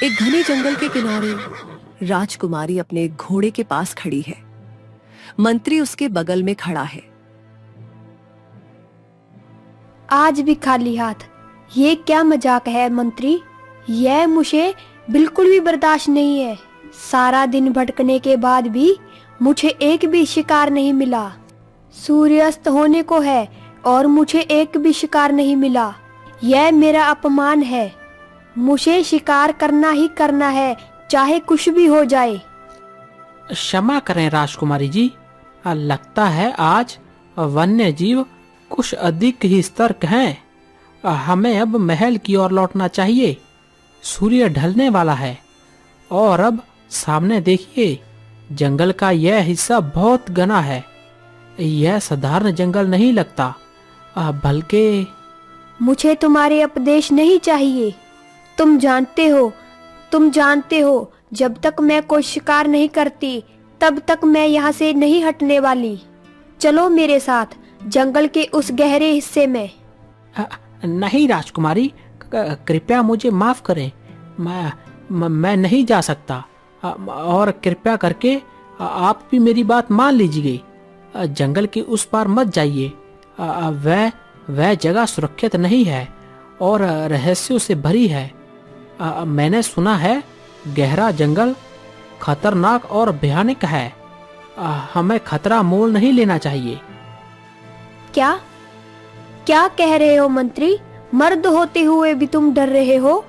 एक घने जंगल के किनारे राजकुमारी अपने घोड़े के पास खड़ी है। मंत्री उसके बगल में खड़ा है। आज भी खाली हाथ, ये क्या मजाक है मंत्री? यह मुझे बिल्कुल भी बर्दाश्त नहीं है। सारा दिन भटकने के बाद भी मुझे एक भी शिकार नहीं मिला। सूर्यास्त होने को है और मुझे एक भी शिकार नहीं मिला। यह मेरा अपमान है। मुझे शिकार करना ही करना है, चाहे कुछ भी हो जाए। क्षमा करें राजकुमारी जी, लगता है आज वन्य जीव कुछ अधिक ही सतर्क हैं। हमें अब महल की ओर लौटना चाहिए। सूर्य ढलने वाला है और अब सामने देखिए, जंगल का यह हिस्सा बहुत घना है। यह साधारण जंगल नहीं लगता, बल्कि मुझे तुम्हारे उपदेश नहीं चाहिए। तुम जानते हो जब तक मैं कोई शिकार नहीं करती तब तक मैं यहाँ से नहीं हटने वाली। चलो मेरे साथ जंगल के उस गहरे हिस्से में। नहीं राजकुमारी, कृपया मुझे माफ करें। मैं नहीं जा सकता। और कृपया करके आप भी मेरी बात मान लीजिए। जंगल के उस पार मत जाइए। वह जगह सुरक्षित नहीं है और रहस्यों से भरी है। मैंने सुना है गहरा जंगल खतरनाक और भयानक है। हमें खतरा मोल नहीं लेना चाहिए। क्या क्या कह रहे हो मंत्री? मर्द होते हुए भी तुम डर रहे हो?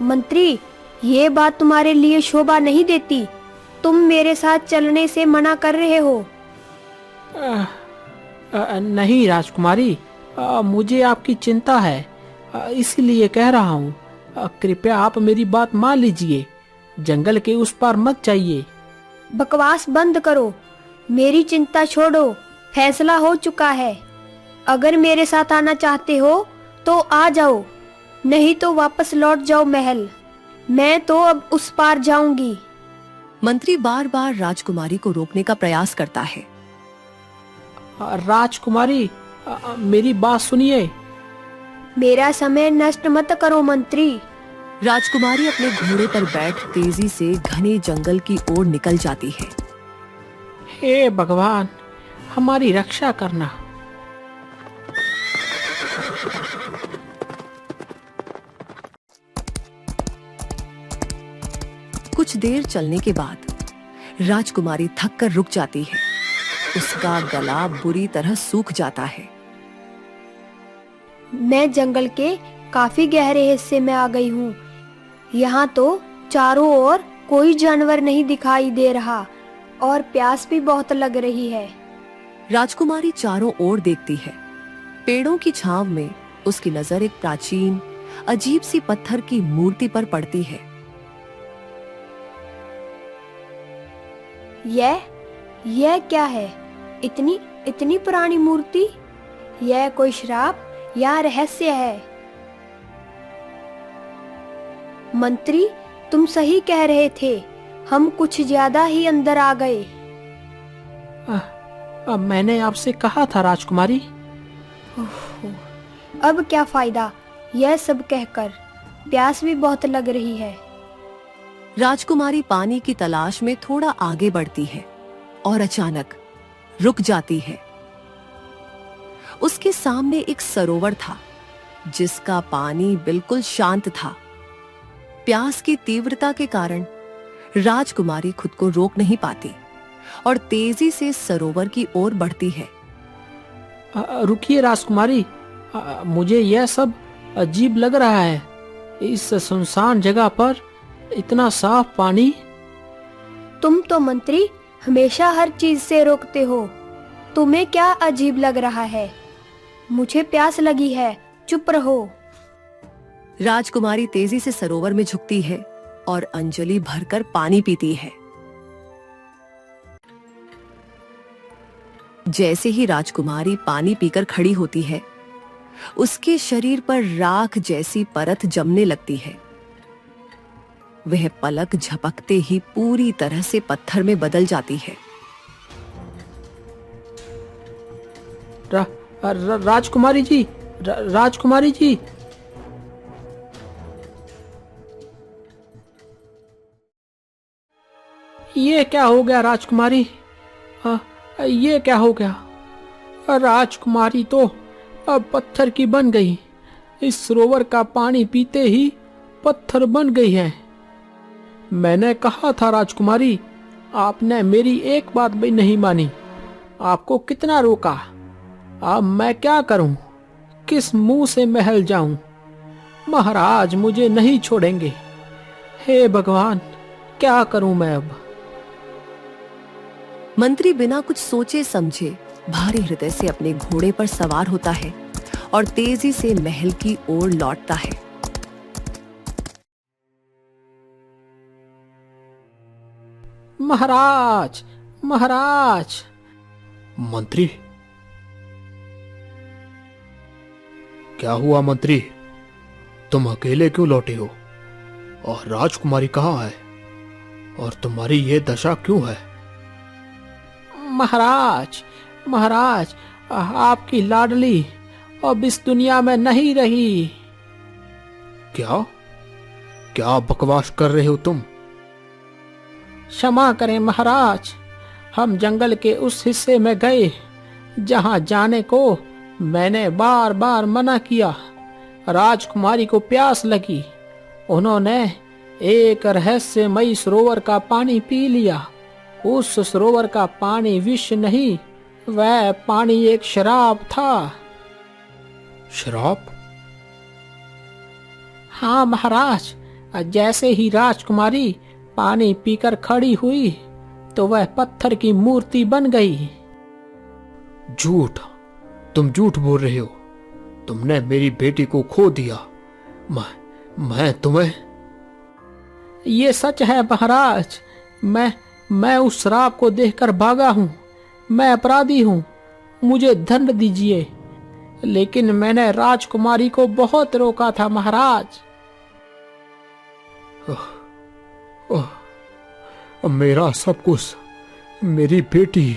मंत्री, ये बात तुम्हारे लिए शोभा नहीं देती। तुम मेरे साथ चलने से मना कर रहे हो। नहीं राजकुमारी, मुझे आपकी चिंता है, इसलिए कह रहा हूँ। कृपया आप मेरी बात मान लीजिए। जंगल के उस पार मत जाइए। बकवास बंद करो। मेरी चिंता छोड़ो। फैसला हो चुका है। अगर मेरे साथ आना चाहते हो तो आ जाओ, नहीं तो वापस लौट जाओ महल। मैं तो अब उस पार जाऊंगी। मंत्री बार बार राजकुमारी को रोकने का प्रयास करता है। राजकुमारी, मेरी बात सुनिए। मेरा समय नष्ट मत करो मंत्री। राजकुमारी अपने घोड़े पर बैठ तेजी से घने जंगल की ओर निकल जाती है। हे भगवान, हमारी रक्षा करना। कुछ देर चलने के बाद राजकुमारी थक कर रुक जाती है। उसका गला बुरी तरह सूख जाता है। मैं जंगल के काफी गहरे हिस्से में आ गई हूँ। यहाँ तो चारों ओर कोई जानवर नहीं दिखाई दे रहा और प्यास भी बहुत लग रही है। राजकुमारी चारों ओर देखती है। पेड़ों की छांव में उसकी नजर एक प्राचीन अजीब सी पत्थर की मूर्ति पर पड़ती है। यह क्या है? इतनी पुरानी मूर्ति? यह कोई श्राप या रहस्य है? मंत्री, तुम सही कह रहे थे। हम कुछ ज्यादा ही अंदर आ गए। मैंने आपसे कहा था राजकुमारी। अब क्या फायदा यह सब कहकर? प्यास भी बहुत लग रही है। राजकुमारी पानी की तलाश में थोड़ा आगे बढ़ती है और अचानक रुक जाती है। उसके सामने एक सरोवर था जिसका पानी बिल्कुल शांत था। प्यास की तीव्रता के कारण राजकुमारी खुद को रोक नहीं पाती और तेजी से सरोवर की ओर बढ़ती है। रुकिए राजकुमारी, मुझे यह सब अजीब लग रहा है। इस सुनसान जगह पर इतना साफ पानी। तुम तो मंत्री हमेशा हर चीज से रोकते हो। तुम्हें क्या अजीब लग रहा है? मुझे प्यास लगी है, चुप रहो। राजकुमारी तेजी से सरोवर में झुकती है और अंजलि भरकर पानी पीती है। जैसे ही राजकुमारी पानी पीकर खड़ी होती है, उसके शरीर पर राख जैसी परत जमने लगती है। वह पलक झपकते ही पूरी तरह से पत्थर में बदल जाती है। राजकुमारी जी, राजकुमारी जी। ये क्या हो गया राजकुमारी? ये क्या हो गया? राजकुमारी तो अब पत्थर की बन गई। इस सरोवर का पानी पीते ही पत्थर बन गई है। मैंने कहा था राजकुमारी, आपने मेरी एक बात भी नहीं मानी। आपको कितना रोका? अब मैं क्या करूं? किस मुंह से महल जाऊं? महाराज मुझे नहीं छोड़ेंगे। हे भगवान, क्या करूं मैं अब? मंत्री बिना कुछ सोचे समझे भारी हृदय से अपने घोड़े पर सवार होता है और तेजी से महल की ओर लौटता है। महाराज, महाराज। मंत्री, क्या हुआ मंत्री? तुम अकेले क्यों लौटे हो? और राजकुमारी कहाँ है? और तुम्हारी ये दशा क्यों है? महाराज, महाराज, आपकी लाडली अब इस दुनिया में नहीं रही। क्या क्या बकवास कर रहे हो तुम? क्षमा करें महाराज, हम जंगल के उस हिस्से में गए जहां जाने को मैंने बार बार मना किया। राजकुमारी को प्यास लगी। उन्होंने एक रहस्यमयी सरोवर का पानी पी लिया। उस सरोवर का पानी विष नहीं, वह पानी एक शराब था। शराब? हाँ महाराज, जैसे ही राजकुमारी पानी पीकर खड़ी हुई तो वह पत्थर की मूर्ति बन गई। झूठ! तुम झूठ बोल रहे हो। तुमने मेरी बेटी को खो दिया। मैं तुम्हें... ये सच है महाराज। मैं उस शराब को देखकर भागा हूँ। मैं अपराधी हूँ, मुझे दंड दीजिए। लेकिन मैंने राजकुमारी को बहुत रोका था महाराज। मेरा सब कुछ, मेरी बेटी।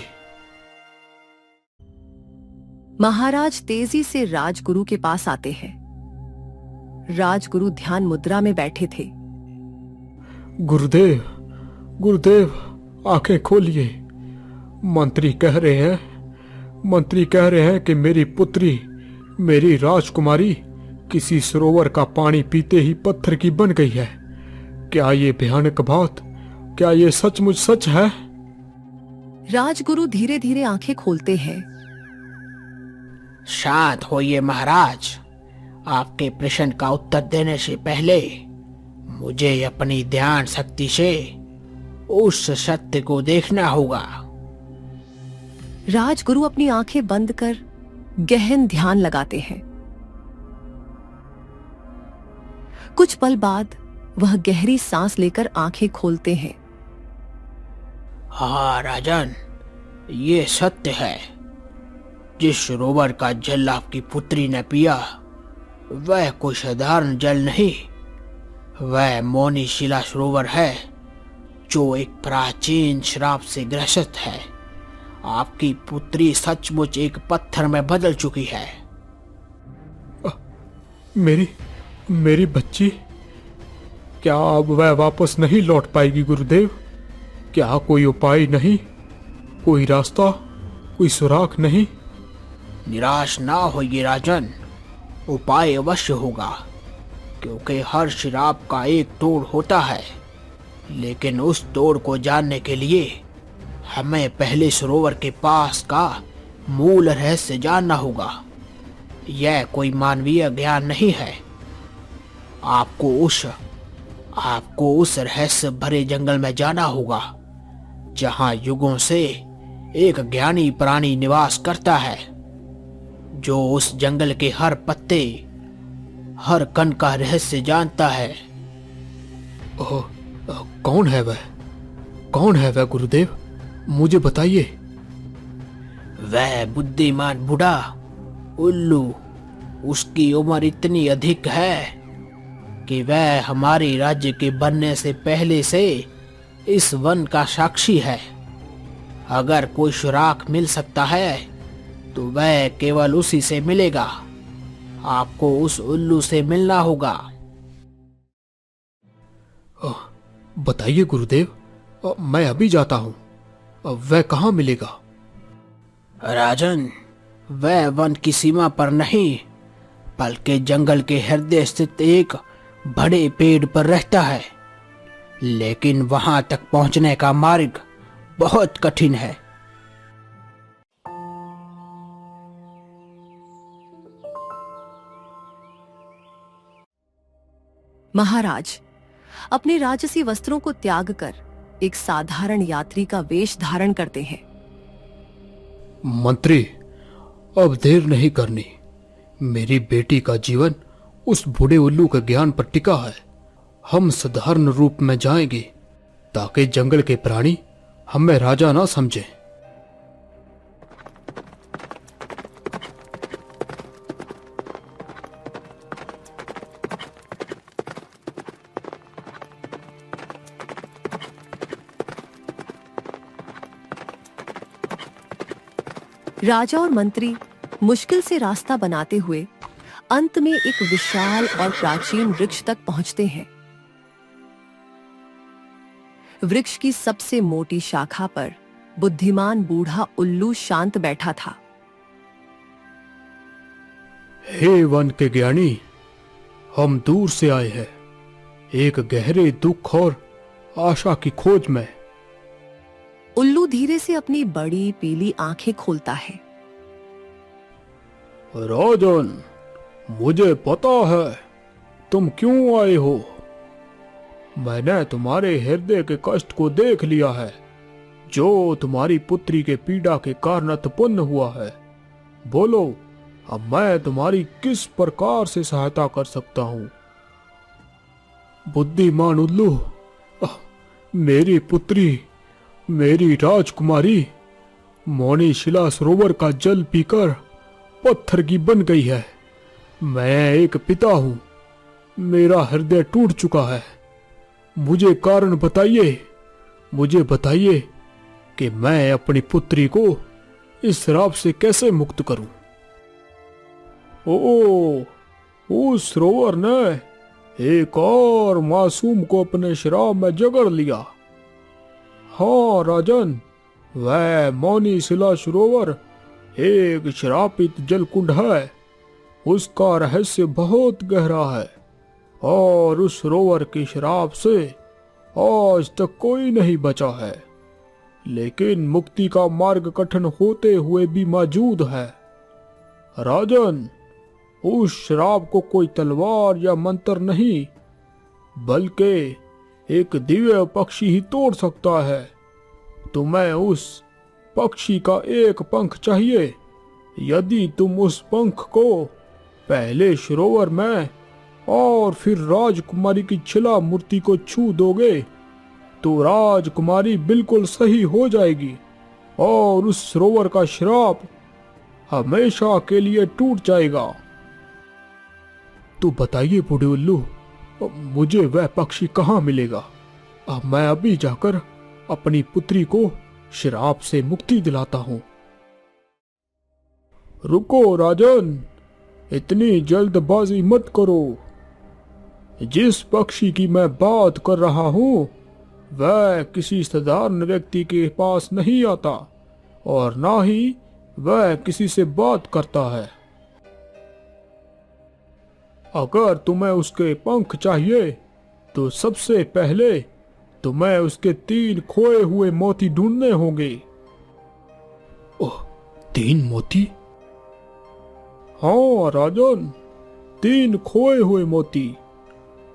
महाराज तेजी से राजगुरु के पास आते हैं। राजगुरु ध्यान मुद्रा में बैठे थे। गुरुदेव, गुरुदेव, आंखें खोलिए। मंत्री कह रहे हैं कि मेरी पुत्री, मेरी राजकुमारी किसी सरोवर का पानी पीते ही पत्थर की बन गई है। क्या ये भयानक बात, क्या ये सचमुच सच है? राजगुरु धीरे धीरे आंखें खोलते हैं। शांत होइए महाराज। आपके प्रश्न का उत्तर देने से पहले मुझे अपनी ध्यान शक्ति से उस सत्य को देखना होगा। राजगुरु अपनी आंखें बंद कर गहन ध्यान लगाते हैं। कुछ पल बाद वह गहरी सांस लेकर आंखें खोलते हैं। हाँ राजन, ये सत्य है। जिस सरोवर का जल आपकी पुत्री ने पिया वह कोई साधारण जल नहीं, वह मौनी शिला सरोवर है जो एक प्राचीन श्राप से ग्रसित है। आपकी पुत्री सचमुच एक पत्थर में बदल चुकी है। मेरी बच्ची, क्या अब वह वापस नहीं लौट पाएगी गुरुदेव? क्या कोई उपाय नहीं, कोई रास्ता, कोई सुराग नहीं? निराश ना होइए राजन, उपाय अवश्य होगा। क्योंकि हर श्राप का एक तोड़ होता है, लेकिन उस तोड़ को जानने के लिए हमें पहले सरोवर के पास का मूल रहस्य जानना होगा। यह कोई मानवीय ज्ञान नहीं है। आपको उस रहस्य भरे जंगल में जाना होगा जहां युगों से एक ज्ञानी प्राणी निवास करता है, जो उस जंगल के हर पत्ते, हर कण का रहस्य जानता है। कौन है वह? कौन है वह गुरुदेव? मुझे बताइए। वह बुद्धिमान बूढ़ा उल्लू। उसकी उम्र इतनी अधिक है कि वह हमारे राज्य के बनने से पहले से इस वन का साक्षी है। अगर कोई सुराग मिल सकता है तो वह केवल उसी से मिलेगा। आपको उस उल्लू से मिलना होगा। बताइए गुरुदेव, मैं अभी जाता हूँ। वह कहाँ मिलेगा? राजन, वह वन की सीमा पर नहीं बल्कि जंगल के हृदय स्थित एक बड़े पेड़ पर रहता है, लेकिन वहां तक पहुंचने का मार्ग बहुत कठिन है। महाराज अपने राजसी वस्त्रों को त्याग कर एक साधारण यात्री का वेश धारण करते हैं। मंत्री, अब देर नहीं करनी। मेरी बेटी का जीवन उस बूढ़े उल्लू के ज्ञान पर टिका है। हम साधारण रूप में जाएंगे ताकि जंगल के प्राणी हमें राजा ना समझें। राजा और मंत्री मुश्किल से रास्ता बनाते हुए अंत में एक विशाल और प्राचीन वृक्ष तक पहुंचते हैं। वृक्ष की सबसे मोटी शाखा पर बुद्धिमान बूढ़ा उल्लू शांत बैठा था। हे वन के ज्ञानी, हम दूर से आए हैं, एक गहरे दुख और आशा की खोज में। उल्लू धीरे से अपनी बड़ी पीली आंखें खोलता है। राजन, मुझे पता है तुम क्यों आए हो। मैंने तुम्हारे हृदय के कष्ट को देख लिया है, जो तुम्हारी पुत्री के पीड़ा के कारण उत्पन्न हुआ है। बोलो, अब मैं तुम्हारी किस प्रकार से सहायता कर सकता हूँ? बुद्धिमान उल्लू, मेरी पुत्री, मेरी राजकुमारी मौनी शिला सरोवर का जल पीकर पत्थर की बन गई है। मैं एक पिता हूं, मेरा हृदय टूट चुका है। मुझे कारण बताइए, मुझे बताइए कि मैं अपनी पुत्री को इस श्राप से कैसे मुक्त करूं। उस सरोवर ने एक और मासूम को अपने श्राप में जकड़ लिया। हाँ राजन, वह मौनी शिला सरोवर एक श्रापित जलकुंड है। उसका रहस्य बहुत गहरा है और उस सरोवर के श्राप से आज तक कोई नहीं बचा है। लेकिन मुक्ति का मार्ग कठिन होते हुए भी मौजूद है। राजन, उस श्राप को कोई तलवार या मंत्र नहीं बल्कि एक दिव्य पक्षी ही तोड़ सकता है। तुम्हें उस पक्षी का एक पंख चाहिए। यदि तुम उस पंख को पहले सरोवर में और फिर राजकुमारी की छिला मूर्ति को छू दोगे तो राजकुमारी बिल्कुल सही हो जाएगी और उस सरोवर का श्राप हमेशा के लिए टूट जाएगा। तो बताइए बूढ़े उल्लू, मुझे वह पक्षी कहाँ मिलेगा? अब मैं अभी जाकर अपनी पुत्री को श्राप से मुक्ति दिलाता हूँ। रुको राजन, इतनी जल्दबाजी मत करो। जिस पक्षी की मैं बात कर रहा हूँ वह किसी साधारण व्यक्ति के पास नहीं आता और ना ही वह किसी से बात करता है। अगर तुम्हें उसके पंख चाहिए तो सबसे पहले तुम्हें उसके 3 खोए हुए मोती ढूंढने होंगे। ओह, 3 मोती? हाँ राजन, 3 खोए हुए मोती।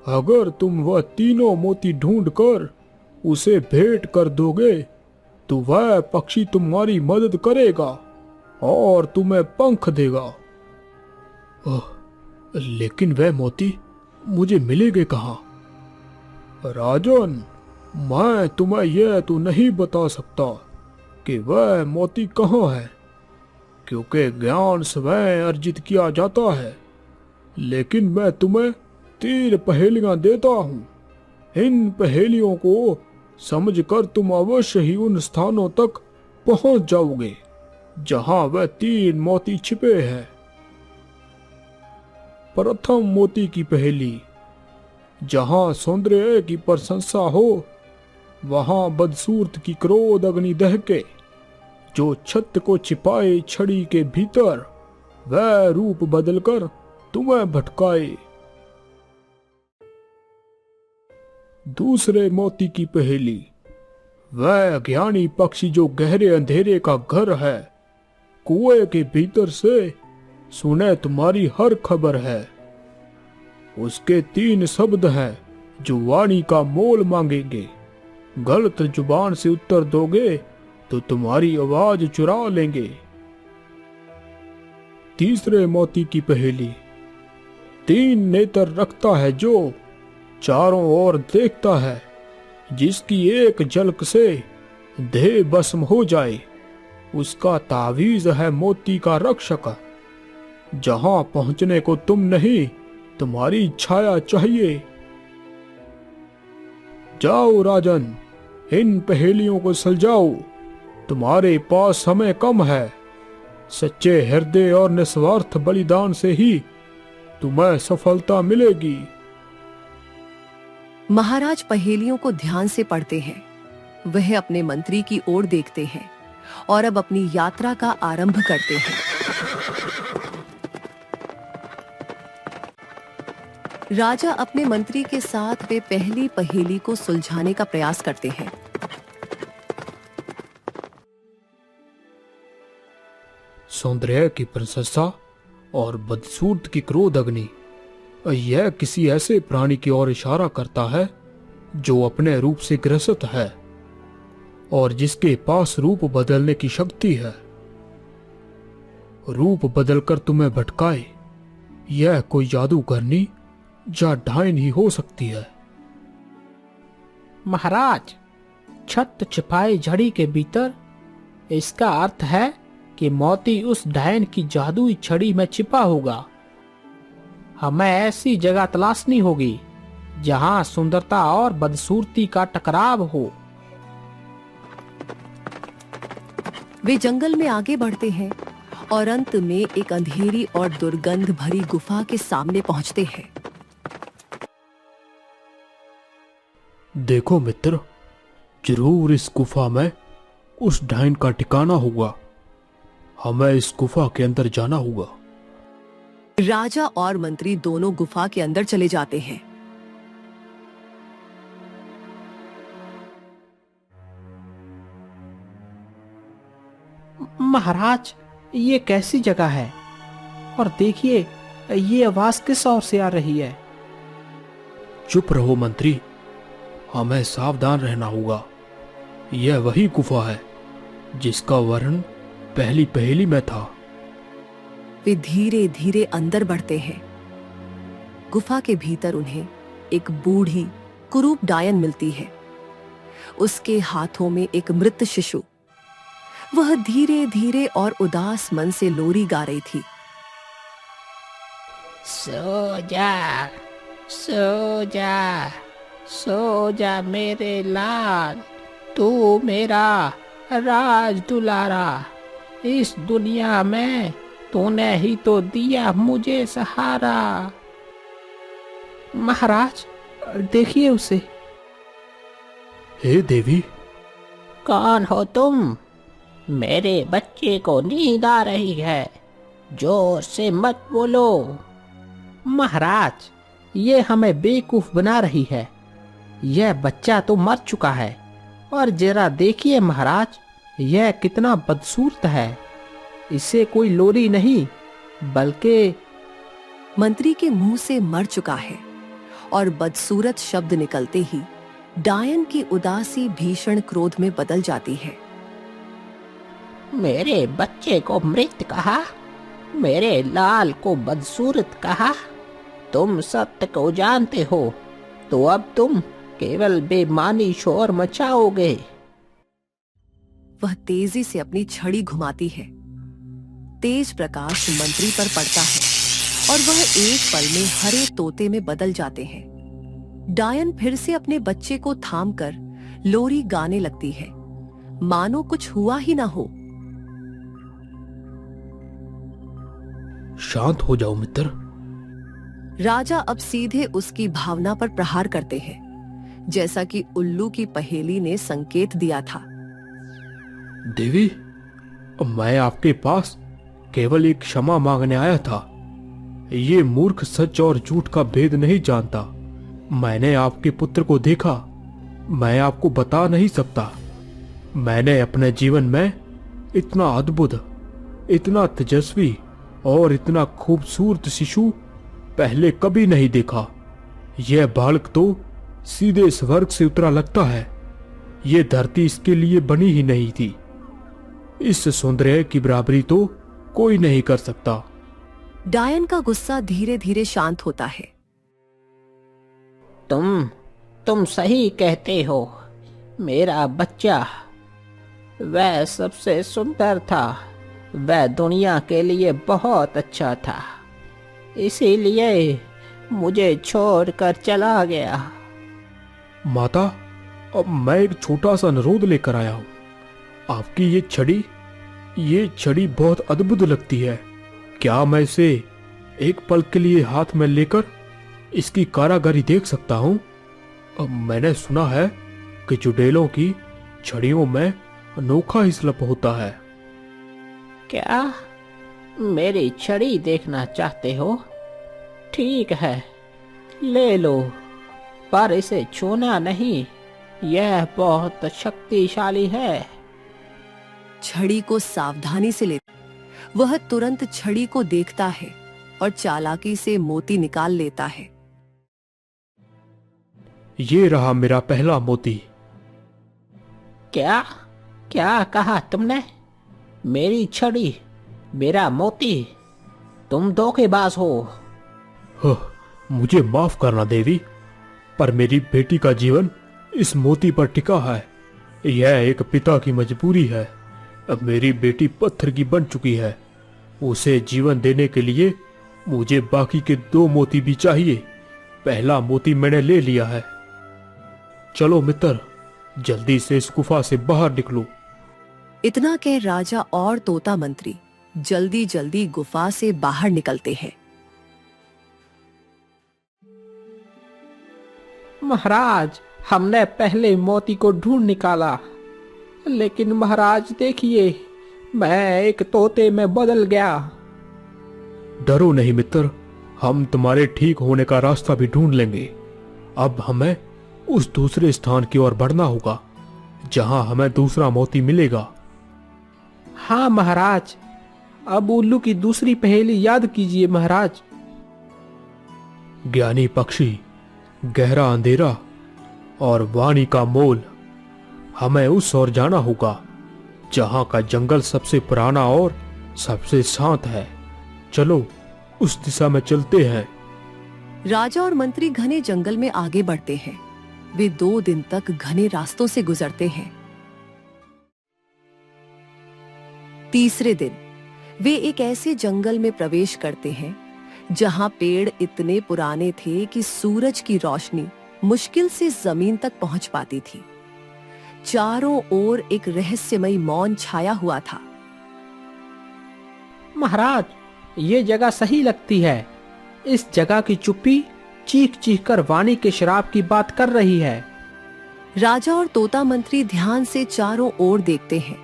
अगर तुम वह तीनों मोती ढूंढकर उसे भेंट कर दोगे तो वह पक्षी तुम्हारी मदद करेगा और तुम्हें पंख देगा। ओह, लेकिन वह मोती मुझे मिलेंगे कहाँ? राजन, मैं तुम्हें यह तो नहीं बता सकता कि वह मोती कहाँ है, क्योंकि ज्ञान स्वयं अर्जित किया जाता है। लेकिन मैं तुम्हें 3 पहेलियां देता हूँ। इन पहेलियों को समझकर तुम अवश्य ही उन स्थानों तक पहुंच जाओगे जहां वह 3 मोती छिपे हैं। प्रथम मोती की पहेली, जहां सौंदर्य की प्रशंसा हो वहां बदसूरत की क्रोध अग्नि दहके, जो छत को छिपाए छड़ी के भीतर, वह रूप बदलकर तुम्हें भटकाए। दूसरे मोती की पहेली। वह अज्ञानी पक्षी जो गहरे अंधेरे का घर है, कुएं के भीतर से सुने तुम्हारी हर खबर है। उसके 3 शब्द हैं जो वाणी का मोल मांगेंगे। गलत जुबान से उत्तर दोगे तो तुम्हारी आवाज चुरा लेंगे। तीसरे मोती की पहेली। 3 नेत्र रखता है जो चारों ओर देखता है, जिसकी एक झलक से देह भस्म हो जाए, उसका तावीज है मोती का रक्षक। जहां पहुंचने को तुम नहीं, तुम्हारी छाया चाहिए। जाओ राजन, इन पहेलियों को सुलझाओ, तुम्हारे पास समय कम है। सच्चे हृदय और निस्वार्थ बलिदान से ही तुम्हें सफलता मिलेगी। महाराज पहेलियों को ध्यान से पढ़ते हैं। वह अपने मंत्री की ओर देखते हैं और अब अपनी यात्रा का आरंभ करते हैं। राजा अपने मंत्री के साथ वे पहली पहेली को सुलझाने का प्रयास करते हैं। सौंदर्य की प्रशंसा और बदसूरत की क्रोध अग्नि। यह किसी ऐसे प्राणी की ओर इशारा करता है जो अपने रूप से ग्रसित है और जिसके पास रूप बदलने की शक्ति है। रूप बदलकर तुम्हें भटकाए, यह कोई जादूगरनी या डायन ही हो सकती है। महाराज, छत छिपाए झड़ी के भीतर, इसका अर्थ है कि मोती उस डायन की जादुई छड़ी में छिपा होगा। हमें ऐसी जगह तलाशनी होगी जहां सुंदरता और बदसूरती का टकराव हो। वे जंगल में आगे बढ़ते हैं और अंत में एक अंधेरी और दुर्गंध भरी गुफा के सामने पहुंचते हैं। देखो मित्र, जरूर इस गुफा में उस डायन का ठिकाना होगा। हमें इस गुफा के अंदर जाना होगा। राजा और मंत्री दोनों गुफा के अंदर चले जाते हैं। महाराज, ये कैसी जगह है? और देखिए, ये आवाज किस ओर से आ रही है? चुप रहो मंत्री, हमें सावधान रहना होगा। यह वही गुफा है जिसका वर्णन पहली पहेली में था। वे धीरे धीरे अंदर बढ़ते हैं। गुफा के भीतर उन्हें एक बूढ़ी कुरूप डायन मिलती है। उसके हाथों में एक मृत शिशु। वह धीरे धीरे और उदास मन से लोरी गा रही थी। सो जा, सो जा, सो जा मेरे लाल, तू मेरा राज दुलारा। इस दुनिया में तूने ही तो दिया मुझे सहारा। महाराज, देखिए उसे। हे देवी, कौन हो तुम? मेरे बच्चे को नींद आ रही है, जोर से मत बोलो। महाराज, ये हमें बेवकूफ बना रही है। यह बच्चा तो मर चुका है, और जरा देखिए महाराज, यह कितना बदसूरत है। इसे कोई लोरी नहीं, बल्कि मंत्री के मुंह से मर चुका है और बदसूरत शब्द निकलते ही डायन की उदासी भीषण क्रोध में बदल जाती है। मेरे बच्चे को मृत कहा, मेरे लाल को बदसूरत कहा। तुम सत्य को जानते हो, तो अब तुम केवल बेमानी शोर मचाओगे। वह तेजी से अपनी छड़ी घुमाती है। तेज प्रकाश मंत्री पर पड़ता है और वह एक पल में हरे तोते में बदल जाते हैं। डायन फिर से अपने बच्चे को थामकर लोरी गाने लगती है, मानो कुछ हुआ ही ना हो। शांत हो जाओ मित्र। राजा अब सीधे उसकी भावना पर प्रहार करते हैं। जैसा कि उल्लू की पहेली ने संकेत दिया था। देवी, मैं आपके पास केवल एक क्षमा मांगने आया था। ये मूर्ख सच और झूठ का भेद नहीं जानता। मैंने आपके पुत्र को देखा, मैं आपको बता नहीं सकता। मैंने अपने जीवन में इतना अद्भुत, इतना तेजस्वी और इतना खूबसूरत शिशु पहले कभी नहीं देखा। यह बालक तो सीधे स्वर्ग से उतरा लगता है। यह धरती इसके लिए बनी ही नहीं थी। इस सौंदर्य की बराबरी तो कोई नहीं कर सकता। डायन का गुस्सा धीरे धीरे शांत होता है। तुम सही कहते हो। मेरा बच्चा वह सबसे सुंदर था। वह दुनिया के लिए बहुत अच्छा था, इसीलिए मुझे छोड़कर चला गया। माता, अब मैं एक छोटा सा अनुरोध लेकर आया हूं। आपकी ये छड़ी बहुत अद्भुत लगती है। क्या मैं इसे एक पल के लिए हाथ में लेकर इसकी कारागरी देख सकता हूं? अब मैंने सुना है कि चुड़ैलों की छड़ियों में अनोखा ही शिल्प होता है। क्या मेरी छड़ी देखना चाहते हो? ठीक है, ले लो, पर इसे छूना नहीं। यह बहुत शक्तिशाली है। छड़ी को सावधानी से लेता, वह तुरंत छड़ी को देखता है और चालाकी से मोती निकाल लेता है। ये रहा मेरा पहला मोती। क्या क्या कहा तुमने? मेरी छड़ी, मेरा मोती? तुम धोखेबाज हो। मुझे माफ करना देवी, पर मेरी बेटी का जीवन इस मोती पर टिका है। यह एक पिता की मजबूरी है। अब मेरी बेटी पत्थर की बन चुकी है। उसे जीवन देने के लिए मुझे बाकी के 2 मोती भी चाहिए। पहला मोती मैंने ले लिया है। चलो मित्र, जल्दी से इस गुफा से बाहर निकलो। इतना कह राजा और तोता मंत्री जल्दी जल्दी गुफा से बाहर निकलते हैं। महाराज, हमने पहले मोती को ढूंढ निकाला, लेकिन महाराज देखिए, मैं एक तोते में बदल गया। डरो नहीं मित्र, हम तुम्हारे ठीक होने का रास्ता भी ढूंढ लेंगे। अब हमें उस दूसरे स्थान की ओर बढ़ना होगा जहां हमें दूसरा मोती मिलेगा। हाँ महाराज, अब उल्लू की दूसरी पहेली याद कीजिए महाराज। ज्ञानी पक्षी, गहरा अंधेरा और वाणी का मोल। हमें उस ओर जाना होगा जहां का जंगल सबसे पुराना और सबसे शांत है। चलो उस दिशा में चलते हैं। राजा और मंत्री घने जंगल में आगे बढ़ते हैं। वे 2 दिन तक घने रास्तों से गुजरते हैं। तीसरे दिन वे एक ऐसे जंगल में प्रवेश करते हैं जहां पेड़ इतने पुराने थे कि सूरज की रोशनी मुश्किल से जमीन तक पहुंच पाती थी। चारों ओर एक रहस्यमयी मौन छाया हुआ था। महाराज, ये जगह सही लगती है। इस जगह की चुप्पी चीख चीख कर वाणी के शराब की बात कर रही है। राजा और तोता मंत्री ध्यान से चारों ओर देखते हैं।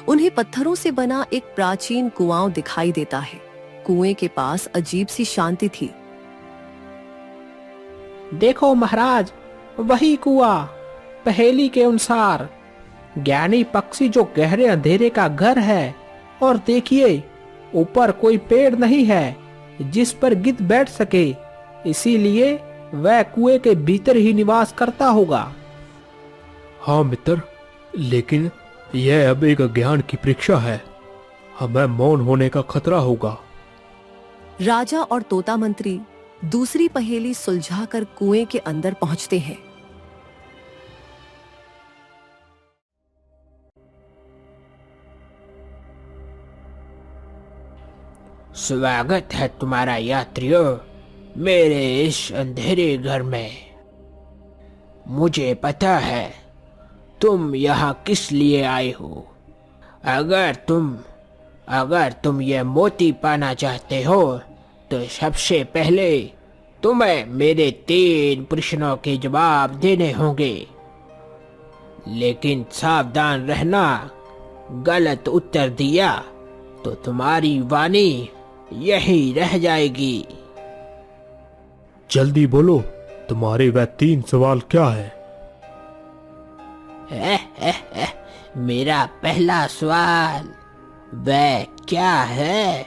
उन्हें पत्थरों से बना एक प्राचीन कुआं दिखाई देता है। कुएं के पास अजीब सी शांति थी। देखो महाराज, वही कुआं। पहेली के अनुसार ज्ञानी पक्षी जो गहरे अंधेरे का घर है। और देखिए, ऊपर कोई पेड़ नहीं है जिस पर गिद्ध बैठ सके, इसीलिए वह कुएं के भीतर ही निवास करता होगा। हाँ मित्र, लेकिन यह अब एक ज्ञान की परीक्षा है। हमें मौन होने का खतरा होगा। राजा और तोता मंत्री दूसरी पहेली सुलझाकर कुएं के अंदर पहुंचते हैं। स्वागत है तुम्हारा यात्रियों मेरे इस अंधेरे घर में। मुझे पता है तुम यहाँ किस लिए आए हो। अगर तुम ये मोती पाना चाहते हो तो सबसे पहले तुम्हें मेरे 3 प्रश्नों के जवाब देने होंगे, लेकिन सावधान रहना, गलत उत्तर दिया तो तुम्हारी वाणी यही रह जाएगी। जल्दी बोलो, तुम्हारे वह 3 सवाल क्या है? मेरा पहला सवाल वह क्या है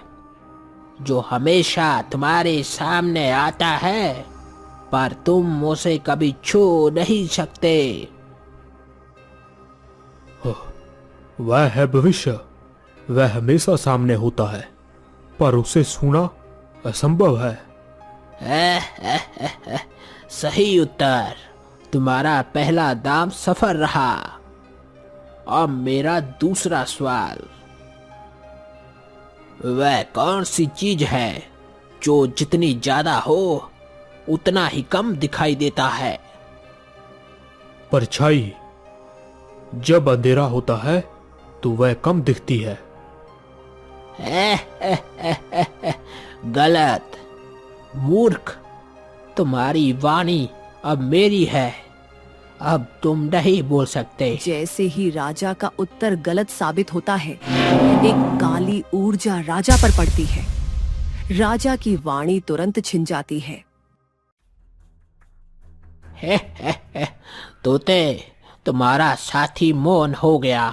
जो हमेशा तुम्हारे सामने आता है पर तुम उसे कभी छू नहीं सकते? वह है भविष्य। वह हमेशा सामने होता है पर उसे छूना असंभव है। सही उत्तर। तुम्हारा पहला दाम सफल रहा। अब मेरा दूसरा सवाल, वह कौन सी चीज है जो जितनी ज्यादा हो उतना ही कम दिखाई देता है? परछाई। जब अंधेरा होता है तो वह कम दिखती है। गलत, मूर्ख। तुम्हारी वाणी अब मेरी है। अब तुम नहीं बोल सकते। जैसे ही राजा का उत्तर गलत साबित होता है, एक काली ऊर्जा राजा पर पड़ती है। राजा की वाणी तुरंत छिन जाती है। तोते, तुम्हारा साथी मौन हो गया।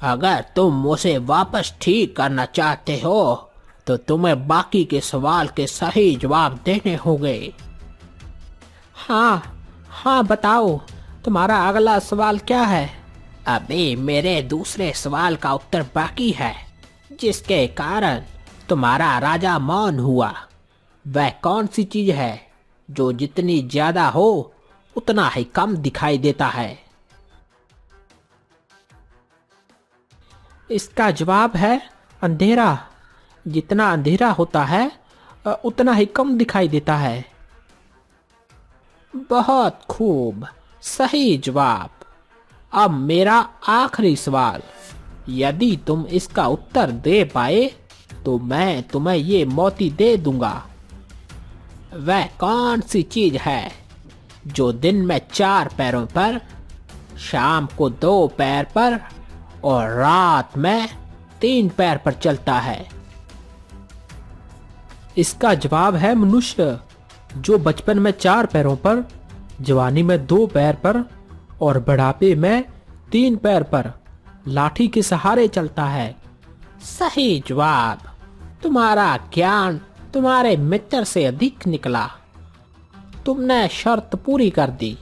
अगर तुम उसे वापस ठीक करना चाहते हो तो तुम्हें बाकी के सवाल के सही जवाब देने होंगे। हाँ, बताओ, तुम्हारा अगला सवाल क्या है? अभी मेरे दूसरे सवाल का उत्तर बाकी है, जिसके कारण तुम्हारा राजा मौन हुआ। वह कौन सी चीज है जो जितनी ज्यादा हो उतना ही कम दिखाई देता है? इसका जवाब है अंधेरा। जितना अंधेरा होता है उतना ही कम दिखाई देता है। बहुत खूब, सही जवाब। अब मेरा आखिरी सवाल, यदि तुम इसका उत्तर दे पाए तो मैं तुम्हें ये मोती दे दूंगा। वह कौन सी चीज है जो दिन में 4 पैरों पर, शाम को 2 पैर पर और रात में 3 पैर पर चलता है? इसका जवाब है मनुष्य, जो बचपन में 4 पैरों पर, जवानी में 2 पैर पर और बुढ़ापे में 3 पैर पर लाठी के सहारे चलता है। सही जवाब। तुम्हारा ज्ञान तुम्हारे मित्र से अधिक निकला। तुमने शर्त पूरी कर दी।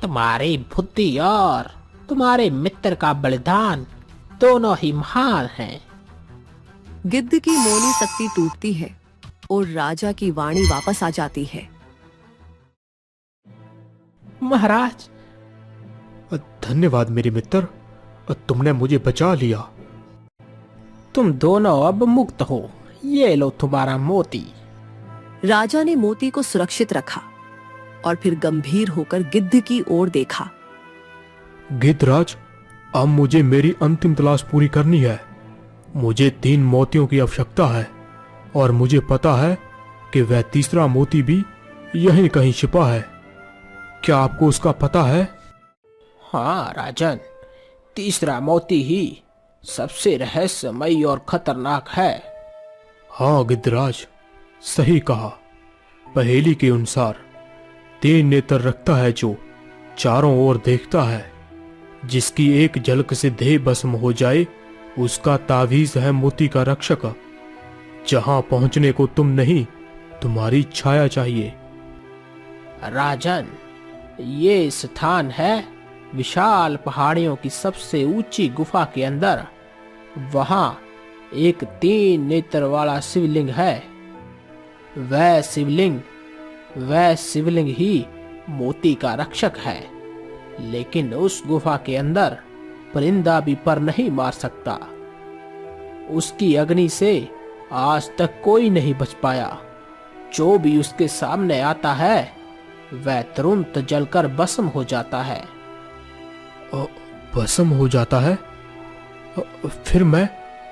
तुम्हारी बुद्धि और तुम्हारे मित्र का बलिदान दोनों ही महान हैं। गिद्ध की मौनी शक्ति टूटती है और राजा की वाणी वापस आ जाती है। महाराज, धन्यवाद मेरे मित्र, तुमने मुझे बचा लिया। तुम दोनों अब मुक्त हो। ये लो तुम्हारा मोती। राजा ने मोती को सुरक्षित रखा और फिर गंभीर होकर गिद्ध की ओर देखा। गिद्धराज, अब मुझे मेरी अंतिम तलाश पूरी करनी है। मुझे 3 मोतियों की आवश्यकता है और मुझे पता है कि वह तीसरा मोती भी यहीं कहीं छिपा है। क्या आपको उसका पता है? हाँ राजन, तीसरा मोती ही सबसे रहस्यमयी और खतरनाक है। हाँ गिद्धराज, सही कहा। पहेली के अनुसार 3 नेत्र रखता है जो चारों ओर देखता है। जिसकी एक झलक से देह भस्म हो जाए उसका तावीज है मोती का रक्षक। जहां पहुंचने को तुम नहीं, तुम्हारी छाया चाहिए। राजन, ये स्थान है विशाल पहाड़ियों की सबसे ऊंची गुफा के अंदर। वहां एक 3 नेत्र वाला शिवलिंग है। वह शिवलिंग ही मोती का रक्षक है। लेकिन उस गुफा के अंदर परिंदा भी पर नहीं मार सकता। उसकी अग्नि से आज तक कोई नहीं बच पाया। जो भी उसके सामने आता है वह तुरंत जलकर भस्म हो जाता है। भस्म हो जाता है? फिर मैं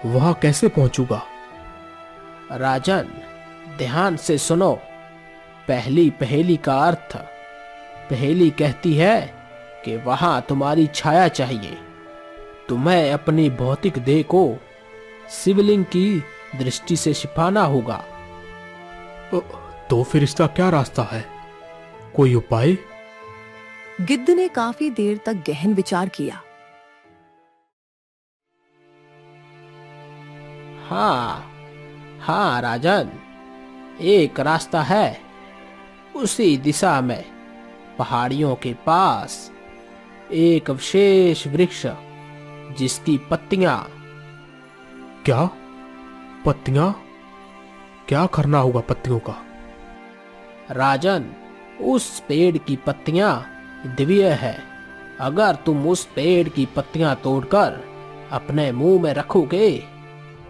वहां कैसे पहुंचूंगा? राजन, ध्यान से सुनो। पहली पहेली का अर्थ। पहेली कहती है कि वहां तुम्हारी छाया चाहिए। तुम्हें अपनी भौतिक देह को शिवलिंग की दृष्टि से छिपाना होगा। तो फिर इसका क्या रास्ता है? कोई उपाय? गिद्ध ने काफी देर तक गहन विचार किया। हाँ राजन, एक रास्ता है। उसी दिशा में पहाड़ियों के पास एक विशेष वृक्ष जिसकी पत्तियां। क्या पत्तियां? क्या करना होगा पत्तियों का? राजन, उस पेड़ की पत्तियां दिव्य है। अगर तुम उस पेड़ की पत्तियां तोड़कर अपने मुंह में रखोगे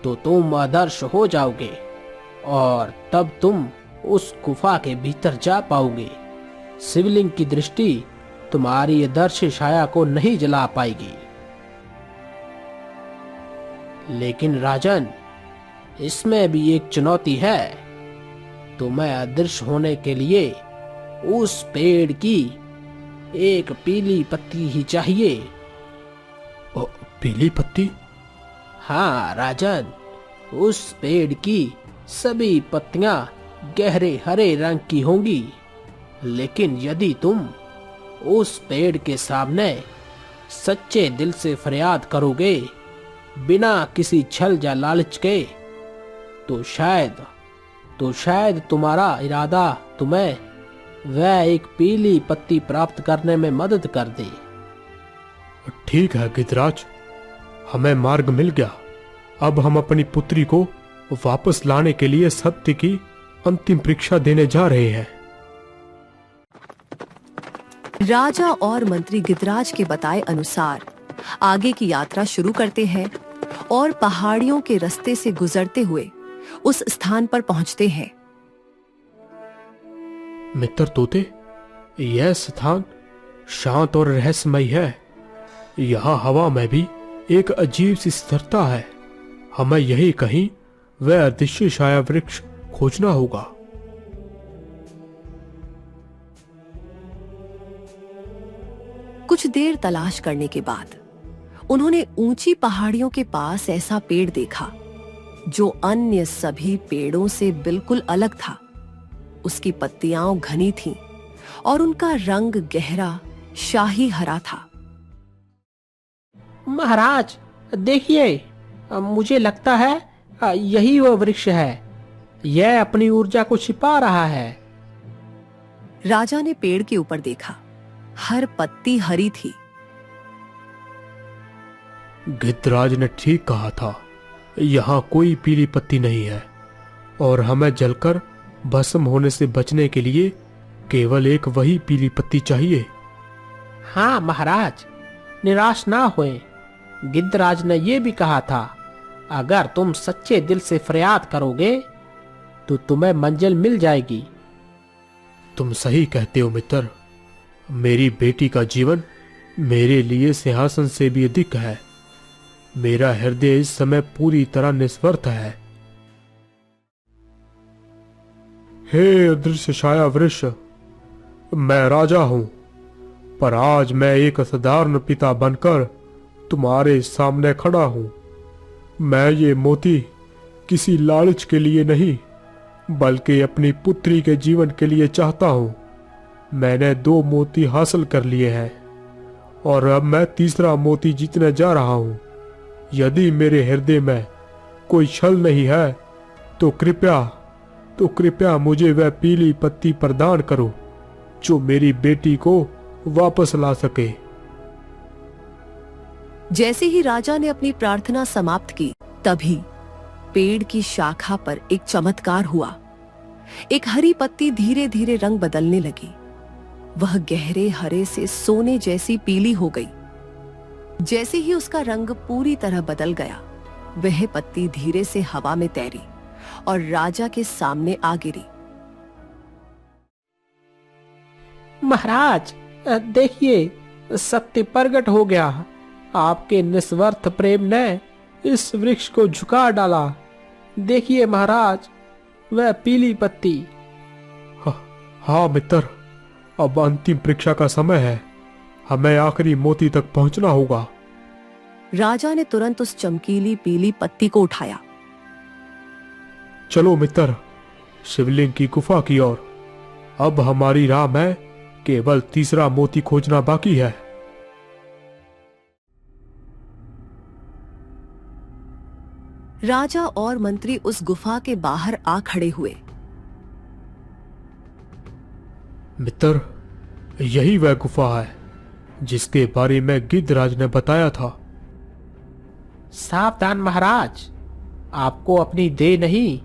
तो तुम आदर्श हो जाओगे और तब तुम उस गुफा के भीतर जा पाओगे। शिवलिंग की दृष्टि तुम्हारी आदर्श छाया को नहीं जला पाएगी। लेकिन राजन, इसमें भी एक चुनौती है। तुम्हें अदृश्य होने के लिए उस पेड़ की एक पीली पत्ती ही चाहिए। पीली पत्ती? हाँ राजन, उस पेड़ की सभी पत्तियां गहरे हरे रंग की होंगी, लेकिन यदि तुम उस पेड़ के सामने सच्चे दिल से फरियाद करोगे, बिना किसी छल या लालच के, तो शायद तुम्हारा इरादा तुम्हें वह एक पीली पत्ती प्राप्त करने में मदद कर दे। ठीक है गिद्धराज, हमें मार्ग मिल गया। अब हम अपनी पुत्री को वापस लाने के लिए सत्य की अंतिम परीक्षा देने जा रहे हैं। राजा और मंत्री गिद्धराज के बताए अनुसार आगे की यात्रा शुरू करते हैं और पहाड़ियों के रास्ते से गुजरते हुए उस स्थान पर पहुंचते हैं। मित्र तोते, यह स्थान शांत और रहस्यमय है। यहाँ हवा में भी एक अजीब सी स्थिरता है। हमें यही कहीं वह अदृश्य छाया वृक्ष खोजना होगा। कुछ देर तलाश करने के बाद उन्होंने ऊंची पहाड़ियों के पास ऐसा पेड़ देखा जो अन्य सभी पेड़ों से बिल्कुल अलग था। उसकी पत्तियां घनी थीं और उनका रंग गहरा शाही हरा था। महाराज देखिए, मुझे लगता है यही वह वृक्ष है। यह अपनी ऊर्जा को छिपा रहा है। राजा ने पेड़ के ऊपर देखा। हर पत्ती हरी थी। गिद्धराज ने ठीक कहा था, यहाँ कोई पीली पत्ती नहीं है और हमें जलकर भस्म होने से बचने के लिए केवल एक वही पीली पत्ती चाहिए। हाँ महाराज, निराश ना होए। गिद्धराज ने यह भी कहा था, अगर तुम सच्चे दिल से फरियाद करोगे तो तुम्हें मंजिल मिल जाएगी। तुम सही कहते हो मित्र। मेरी बेटी का जीवन मेरे लिए सिंहासन से भी अधिक है। मेरा हृदय इस समय पूरी तरह निस्वार्थ है। हे अदृश्य छाया वृक्ष, मैं राजा हूं, पर आज मैं एक साधारण पिता बनकर तुम्हारे सामने खड़ा हूं। मैं ये मोती किसी लालच के लिए नहीं, बल्कि अपनी पुत्री के जीवन के लिए चाहता हूं। मैंने 2 मोती हासिल कर लिए हैं और अब मैं तीसरा मोती जीतने जा रहा हूं। यदि मेरे हृदय में कोई छल नहीं है तो कृपया मुझे वह पीली पत्ती प्रदान करो जो मेरी बेटी को वापस ला सके। जैसे ही राजा ने अपनी प्रार्थना समाप्त की, तभी पेड़ की शाखा पर एक चमत्कार हुआ। एक हरी पत्ती धीरे धीरे रंग बदलने लगी। वह गहरे हरे से सोने जैसी पीली हो गई। जैसे ही उसका रंग पूरी तरह बदल गया, वह पत्ती धीरे से हवा में तैरी और राजा के सामने आ गिरी। महाराज देखिए, सत्य प्रकट हो गया। आपके निस्वार्थ प्रेम ने इस वृक्ष को झुका डाला। देखिए महाराज, वह पीली पत्ती। हाँ मित्र, अब अंतिम परीक्षा का समय है। हमें आखिरी मोती तक पहुंचना होगा। राजा ने तुरंत उस चमकीली पीली पत्ती को उठाया। चलो मित्र, शिवलिंग की गुफा की ओर। अब हमारी राह में केवल तीसरा मोती खोजना बाकी है। राजा और मंत्री उस गुफा के बाहर आ खड़े हुए। मित्र, यही वह गुफा है जिसके बारे में गिद्धराज ने बताया था। सावधान महाराज, आपको अपनी देह नहीं,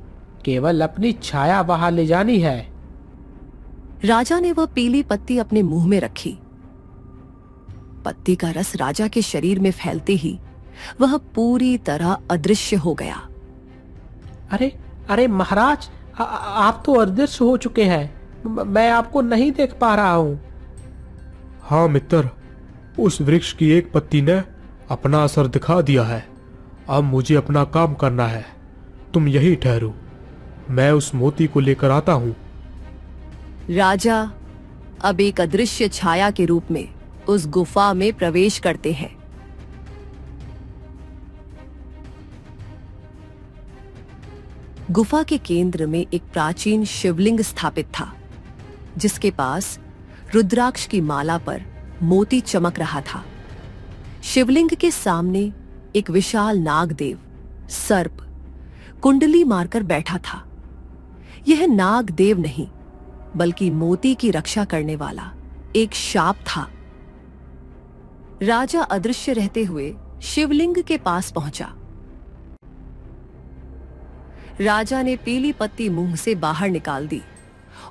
केवल अपनी छाया वहां ले जानी है। राजा ने वह पीली पत्ती अपने मुंह में रखी। पत्ती का रस राजा के शरीर में फैलते ही वह पूरी तरह अदृश्य हो गया। अरे अरे महाराज, आप तो अदृश्य हो चुके हैं। मैं आपको नहीं देख पा रहा हूं। हाँ मित्र, उस वृक्ष की एक पत्ती ने अपना असर दिखा दिया है। अब मुझे अपना काम करना है। तुम यही ठहरो, मैं उस मोती को लेकर आता हूं। राजा अब एक अदृश्य छाया के रूप में उस गुफा में प्रवेश करते हैं। गुफा के केंद्र में एक प्राचीन शिवलिंग स्थापित था, जिसके पास रुद्राक्ष की माला पर मोती चमक रहा था। शिवलिंग के सामने एक विशाल नागदेव सर्प कुंडली मारकर बैठा था। यह नागदेव नहीं, बल्कि मोती की रक्षा करने वाला एक शाप था। राजा अदृश्य रहते हुए शिवलिंग के पास पहुंचा। राजा ने पीली पत्ती मुंह से बाहर निकाल दी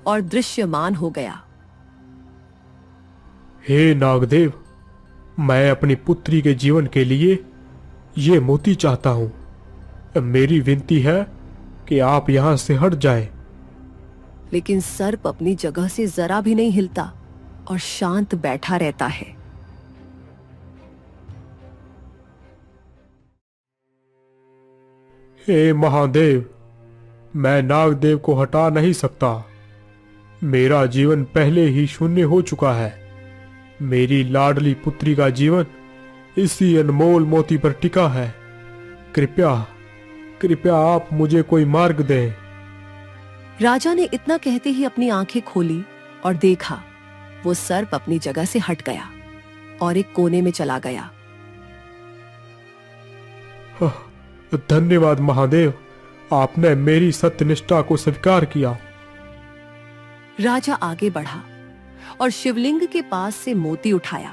और दृश्यमान हो गया। हे नागदेव, मैं अपनी पुत्री के जीवन के लिए ये मोती चाहता हूं। मेरी विनती है कि आप यहां से हट जाएं। लेकिन सर्प अपनी जगह से जरा भी नहीं हिलता और शांत बैठा रहता है। हे महादेव, मैं नागदेव को हटा नहीं सकता। मेरा जीवन पहले ही शून्य हो चुका है। मेरी लाडली पुत्री का जीवन इसी अनमोल मोती पर टिका है। कृपया कृपया आप मुझे कोई मार्ग दें। राजा ने इतना कहते ही अपनी आंखें खोली और देखा वो सर्प अपनी जगह से हट गया और एक कोने में चला गया। धन्यवाद महादेव, आपने मेरी सत्यनिष्ठा को स्वीकार किया। राजा आगे बढ़ा और शिवलिंग के पास से मोती उठाया।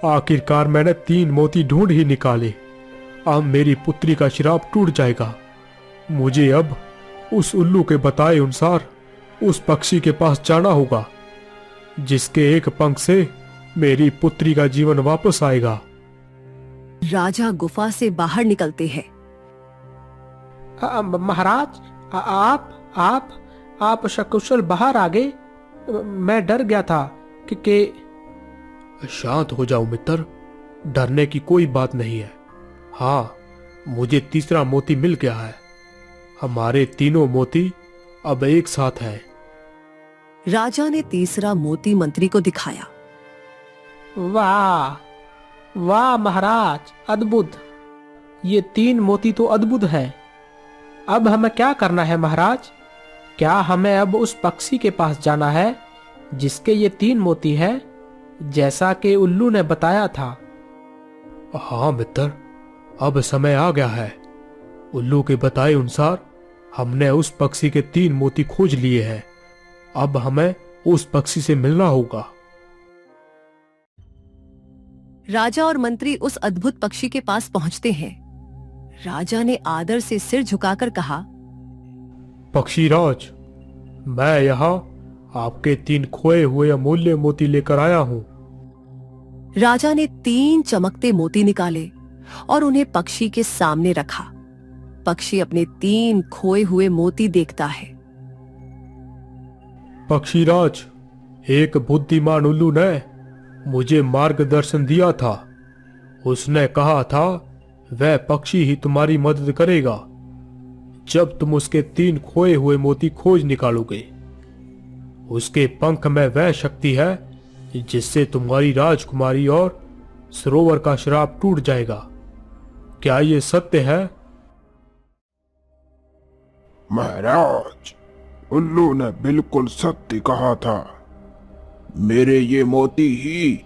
आखिरकार मैंने 3 मोती ढूंढ ही निकाले। अब मेरी पुत्री का श्राप टूट जाएगा। मुझे अब उस उल्लू के बताए अनुसार उस पक्षी के पास जाना होगा, जिसके एक पंख से मेरी पुत्री का जीवन वापस आएगा। राजा गुफा से बाहर निकलते हैं। महाराज, आप सकुशल बाहर आ गए। मैं डर गया था कि शांत हो जाओ मित्र, डरने की कोई बात नहीं है। हाँ, मुझे तीसरा मोती मिल गया है। हमारे तीनों मोती अब एक साथ हैं। राजा ने तीसरा मोती मंत्री को दिखाया। वाह वाह महाराज, अद्भुत। ये 3 मोती तो अद्भुत है। अब हमें क्या करना है महाराज? क्या हमें अब उस पक्षी के पास जाना है जिसके ये 3 मोती है, जैसा कि उल्लू ने बताया था? हाँ मित्र, अब समय आ गया है। उल्लू के बताए अनुसार हमने उस पक्षी के 3 मोती खोज लिए हैं। अब हमें उस पक्षी से मिलना होगा। राजा और मंत्री उस अद्भुत पक्षी के पास पहुंचते हैं। राजा ने आदर से सिर झुकाकर कहा, पक्षीराज, मैं यहाँ आपके 3 खोए हुए अमूल्य मोती लेकर आया हूं। राजा ने 3 चमकते मोती निकाले और उन्हें पक्षी के सामने रखा। पक्षी अपने 3 खोए हुए मोती देखता है। पक्षीराज, एक बुद्धिमान उल्लू ने मुझे मार्गदर्शन दिया था। उसने कहा था वह पक्षी ही तुम्हारी मदद करेगा जब तुम उसके 3 खोए हुए मोती खोज निकालोगे। उसके पंख में वह शक्ति है जिससे तुम्हारी राजकुमारी और सरोवर का श्राप टूट जाएगा। क्या ये सत्य है? महाराज, उल्लू ने बिल्कुल सत्य कहा था। मेरे ये मोती ही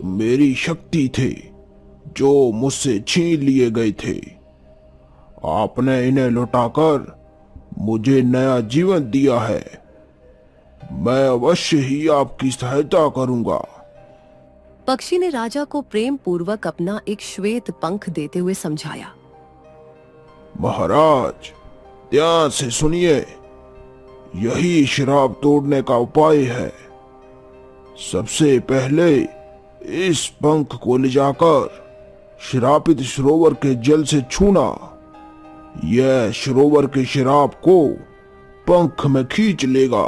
मेरी शक्ति थे जो मुझसे छीन लिए गए थे। आपने इन्हें लौटाकर मुझे नया जीवन दिया है। मैं अवश्य ही आपकी सहायता करूंगा। पक्षी ने राजा को प्रेम पूर्वक अपना एक श्वेत पंख देते हुए समझाया। महाराज, ध्यान से सुनिए, यही श्राप तोड़ने का उपाय है। सबसे पहले इस पंख को ले जाकर श्रापित सरोवर के जल से छूना। यह सरोवर के श्राप को पंख में खींच लेगा।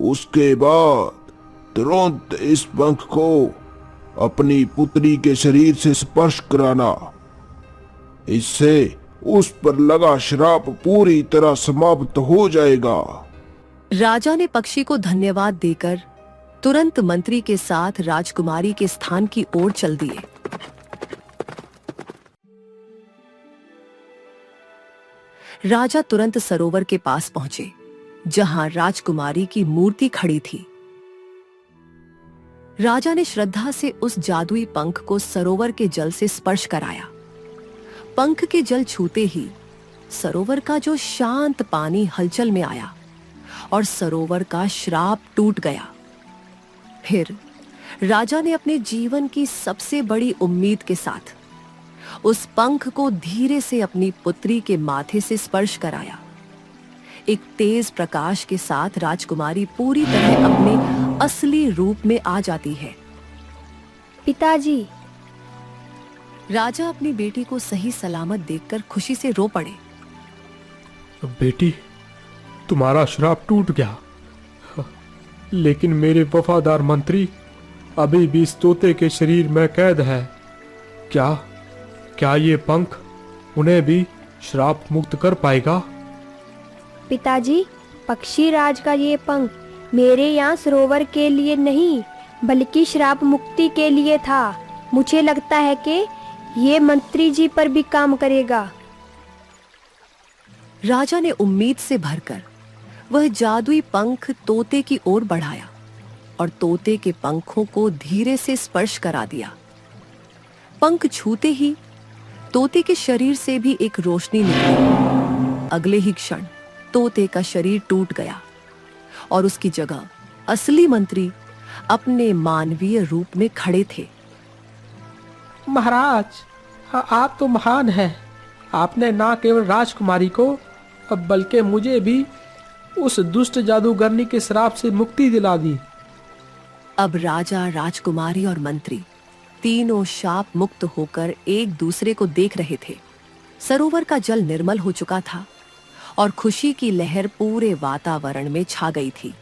उसके बाद तुरंत इस पंख को अपनी पुत्री के शरीर से स्पर्श कराना। इससे उस पर लगा श्राप पूरी तरह समाप्त हो जाएगा। राजा ने पक्षी को धन्यवाद देकर तुरंत मंत्री के साथ राजकुमारी के स्थान की ओर चल दिए। राजा तुरंत सरोवर के पास पहुंचे जहां राजकुमारी की मूर्ति खड़ी थी। राजा ने श्रद्धा से उस जादुई पंख को सरोवर के जल से स्पर्श कराया। पंख के जल छूते ही सरोवर का जो शांत पानी हलचल में आया और सरोवर का श्राप टूट गया। फिर राजा ने अपने जीवन की सबसे बड़ी उम्मीद के साथ उस पंख को धीरे से अपनी पुत्री के माथे से स्पर्श कराया। एक तेज प्रकाश के साथ राजकुमारी पूरी तरह अपने असली रूप में आ जाती है। पिताजी, राजा अपनी बेटी को सही सलामत देखकर खुशी से रो पड़े। बेटी, तुम्हारा श्राप टूट गया, लेकिन मेरे वफादार मंत्री अभी भी इस तोते के शरीर में कैद है। क्या ये पंख उन्हें भी श्राप मुक्त कर पाएगा? पिताजी, पक्षी राज का ये पंख मेरे यहाँ सरोवर के लिए नहीं बल्कि श्राप मुक्ति के लिए था। मुझे लगता है कि ये मंत्री जी पर भी काम करेगा। राजा ने उम्मीद से भरकर वह जादुई पंख तोते की ओर बढ़ाया और तोते के पंखों को धीरे से स्पर्श करा दिया। पंख छूते ही तोते के शरीर से भी एक रोशनी निकली। अगले ही क्षण तोते का शरीर टूट गया और उसकी जगह असली मंत्री अपने मानवीय रूप में खड़े थे। महाराज, आप तो महान हैं। आपने ना केवल राजकुमारी को बल्कि मुझे भी उस दुष्ट जादूगरनी के श्राप से मुक्ति दिला दी। अब राजा, राजकुमारी और मंत्री तीनों शाप मुक्त होकर एक दूसरे को देख रहे थे। सरोवर का जल निर्मल हो चुका था और खुशी की लहर पूरे वातावरण में छा गई थी।